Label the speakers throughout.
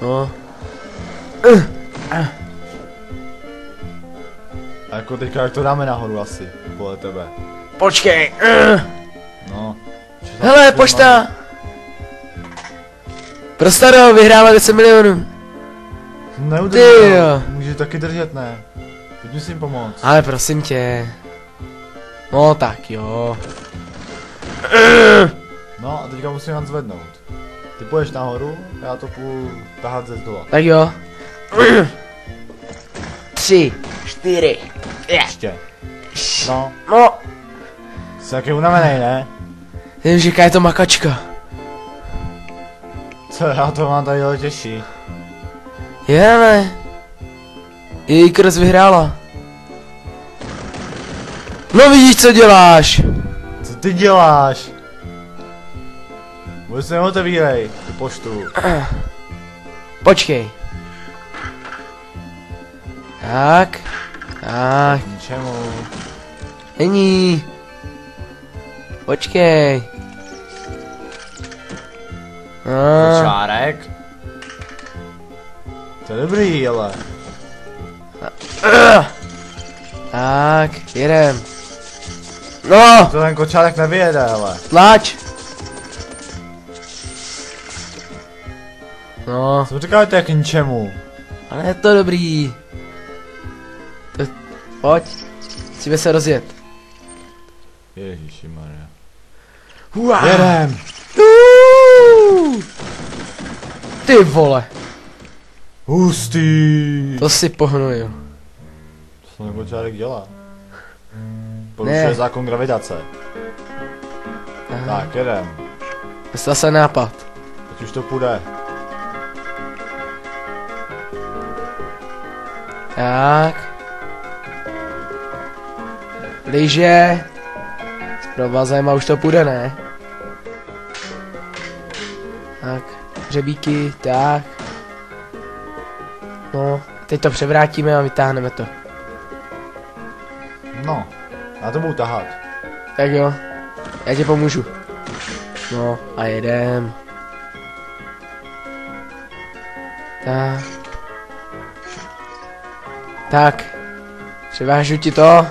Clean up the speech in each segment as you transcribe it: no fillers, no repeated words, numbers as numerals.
Speaker 1: No.
Speaker 2: A jako teďka jak to dáme nahoru asi, podle tebe.
Speaker 1: Počkej.
Speaker 2: No.
Speaker 1: Hele, pošta. Pro starého vyhrála 10 milionů.
Speaker 2: Neudržel, může taky držet, ne? Pojď mi s ním pomoct.
Speaker 1: Ale prosím tě. No tak jo.
Speaker 2: No a teďka musím vám zvednout. Ty půjdeš nahoru, já to půjdu tahat ze zdola.
Speaker 1: Tak jo. 3, 4.
Speaker 2: Ještě. No,
Speaker 1: No.
Speaker 2: jsi taky unavenej, ne?
Speaker 1: Vím, že jaká je to makačka.
Speaker 2: Co, já to mám tady ale těžší.
Speaker 1: Je, ne. Její kres vyhrála. No vidíš, co děláš.
Speaker 2: Co ty děláš? Vůbec neotevírej tu poštu.
Speaker 1: Počkej. Tak. Tak.
Speaker 2: K ničemu.
Speaker 1: Není. Počkej.
Speaker 2: Čárek? To je dobrý, ale.
Speaker 1: Tak, jedem. No,
Speaker 2: To ten kočárek nevyjede, ale.
Speaker 1: tlač. No,
Speaker 2: Co říkal, to je k ničemu.
Speaker 1: ale je to dobrý. Pojď. Musíme se rozjet.
Speaker 2: Ježišimarja.
Speaker 1: Uá.
Speaker 2: Jedem.
Speaker 1: Ty vole.
Speaker 2: Hustý.
Speaker 1: To si pohnujil.
Speaker 2: Co ten kočárek dělá? Porušuje zákon gravitace. Tak, jedem.
Speaker 1: Dostal se nápad.
Speaker 2: Teď už to půjde.
Speaker 1: Tak. Lyže. S provazem a už to půjde, ne? Tak. Hřebíky, tak. No, teď to převrátíme a vytáhneme to.
Speaker 2: No, já to budu tahat.
Speaker 1: Tak jo. Já ti pomůžu. No, a jedem. Tak. Tak. Převážu ti to.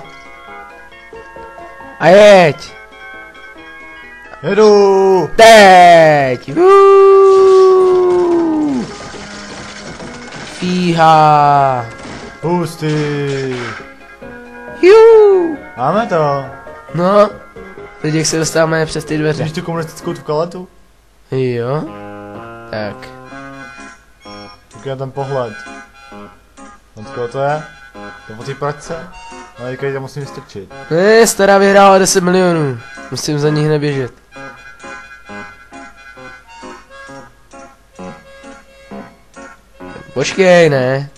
Speaker 1: A jeď.
Speaker 2: Jedu!
Speaker 1: Teď. Fíha.
Speaker 2: Hustý.
Speaker 1: Jú.
Speaker 2: Máme to.
Speaker 1: No. Teď jak se dostáváme přes ty dveře.
Speaker 2: Vidíš tu komunistickou tu kaletu?
Speaker 1: Jo. Tak.
Speaker 2: Tak je ten pohled. Od koho to je? To po té pračce? No teďka tě musím vystrčit.
Speaker 1: Ne, stará vyhrála 10 milionů. Musím za ní hned běžet. Počkej, ne.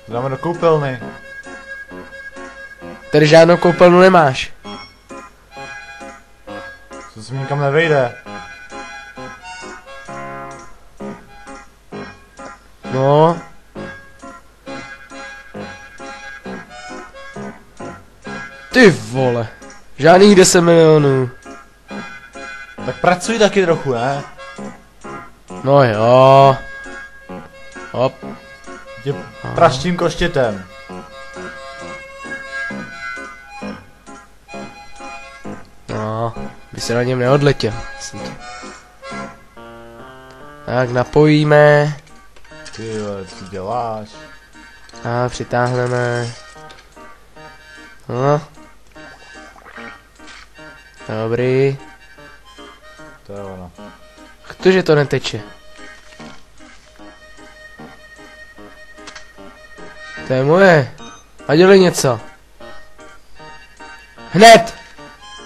Speaker 2: Dáme do koupelny.
Speaker 1: Tady žádnou koupelnu nemáš.
Speaker 2: Co se mi nikam nevejde.
Speaker 1: No. Ty vole. Žádných 10 milionů.
Speaker 2: Tak pracuj taky trochu, ne?
Speaker 1: No jo. Hop.
Speaker 2: Tě praštím koštětem.
Speaker 1: No. By se na něm neodletěl. Tak napojíme.
Speaker 2: Ty vole, co děláš?
Speaker 1: A přitáhneme. No. Dobrý.
Speaker 2: To je ono.
Speaker 1: Protože to neteče. To je moje. A dělej něco. Hned!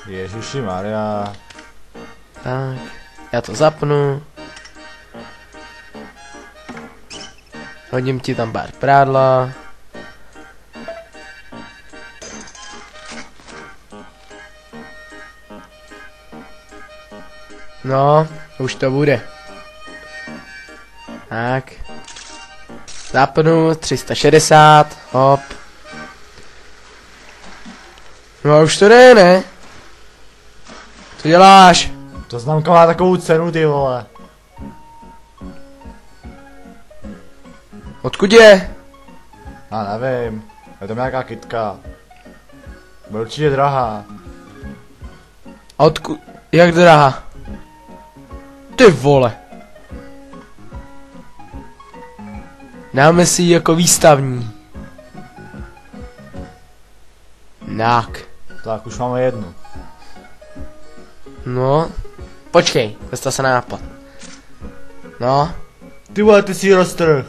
Speaker 2: Ježiši Maria.
Speaker 1: Tak. Já to zapnu. Hodím ti tam pár prádla. No, už to bude. Tak. Zapnu 360, hop. No a už to jde, ne? Co děláš?
Speaker 2: Ta známka má takovou cenu, ty vole.
Speaker 1: Odkud je?
Speaker 2: Já nevím. Je tam nějaká kytka. Bude určitě drahá.
Speaker 1: A odkud? Jak drahá? Ty vole. Dáme si ji jako výstavní. Tak.
Speaker 2: Tak, už máme jednu.
Speaker 1: No. Počkej, dostal se nápad. No.
Speaker 2: Ty vole, ty si roztrh.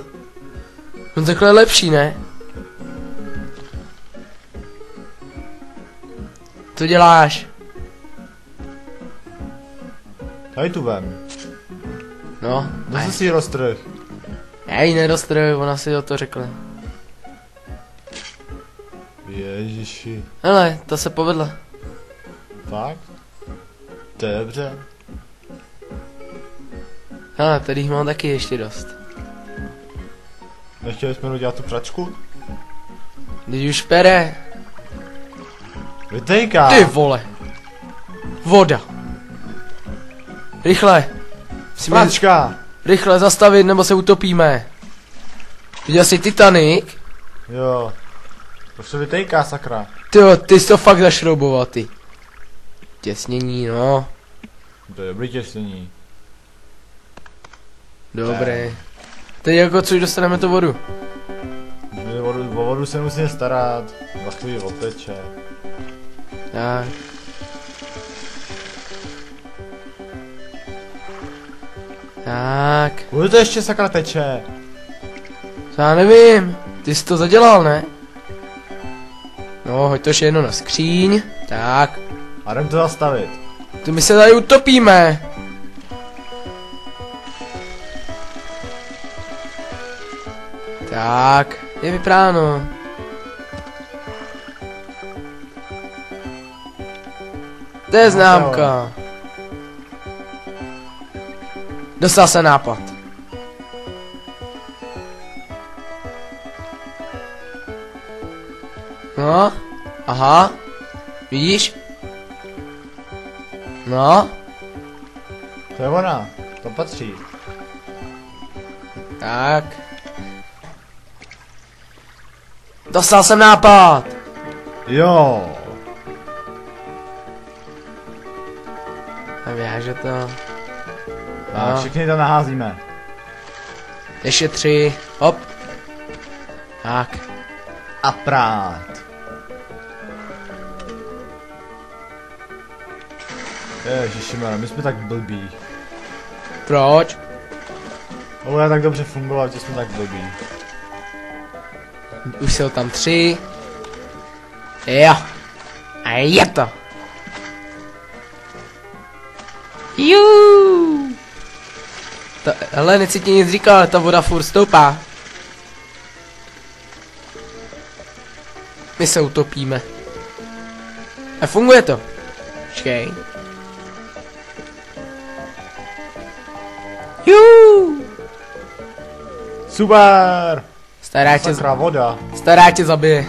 Speaker 1: No takhle je lepší, ne? Co děláš?
Speaker 2: Tady tu vem.
Speaker 1: No.
Speaker 2: Zase si roztrh.
Speaker 1: Já ji neroztrhu, ona si o to řekla.
Speaker 2: Ježiši.
Speaker 1: Hele, to se povedla.
Speaker 2: Fakt? To je dobře.
Speaker 1: Hele, tady jich mám taky ještě dost.
Speaker 2: Nechtěli jsme udělat tu pračku?
Speaker 1: Když už pere.
Speaker 2: Vytejká.
Speaker 1: Ty vole. Voda. Rychle. Musíme
Speaker 2: Pračka.
Speaker 1: rychle zastavit, nebo se utopíme. Viděl jsi Titanic?
Speaker 2: Jo. Už se vytejká, sakra.
Speaker 1: Tyjo, ty jsi to fakt zašrouboval, ty. Těsnění, no.
Speaker 2: To je dobrý těsnění.
Speaker 1: Dobré. Teď jako co dostaneme tu vodu?
Speaker 2: O vodu se musíme starat. Za chvíli odteče.
Speaker 1: Tak. Tak.
Speaker 2: Bude to ještě sakra teče.
Speaker 1: To já nevím. Ty jsi to zadělal, ne? No, hoď to jedno na skříň. Tak.
Speaker 2: A jdem to zastavit.
Speaker 1: Tu my se tady utopíme. Tak. Je vypráno. To je známka. Dostal se nápad. No, aha, vidíš? No,
Speaker 2: To je ona. To patří.
Speaker 1: tak. Dostal jsem nápad.
Speaker 2: Jo.
Speaker 1: A vyháže to.
Speaker 2: A
Speaker 1: No.
Speaker 2: všichni to naházíme.
Speaker 1: Ještě 3, hop. Tak.
Speaker 2: A prát. Ježišimara, my jsme tak blbí.
Speaker 1: Proč?
Speaker 2: Bude tak dobře fungovat, že jsme tak blbí.
Speaker 1: Už jsou tam 3. Jo. A je to. Jú. Hele, nechci ti nic říkat, ale ta voda furt stoupá. My se utopíme. A funguje to. Počkej. Jú.
Speaker 2: Super!
Speaker 1: Stará tě,
Speaker 2: Sakra voda.
Speaker 1: stará tě zabije.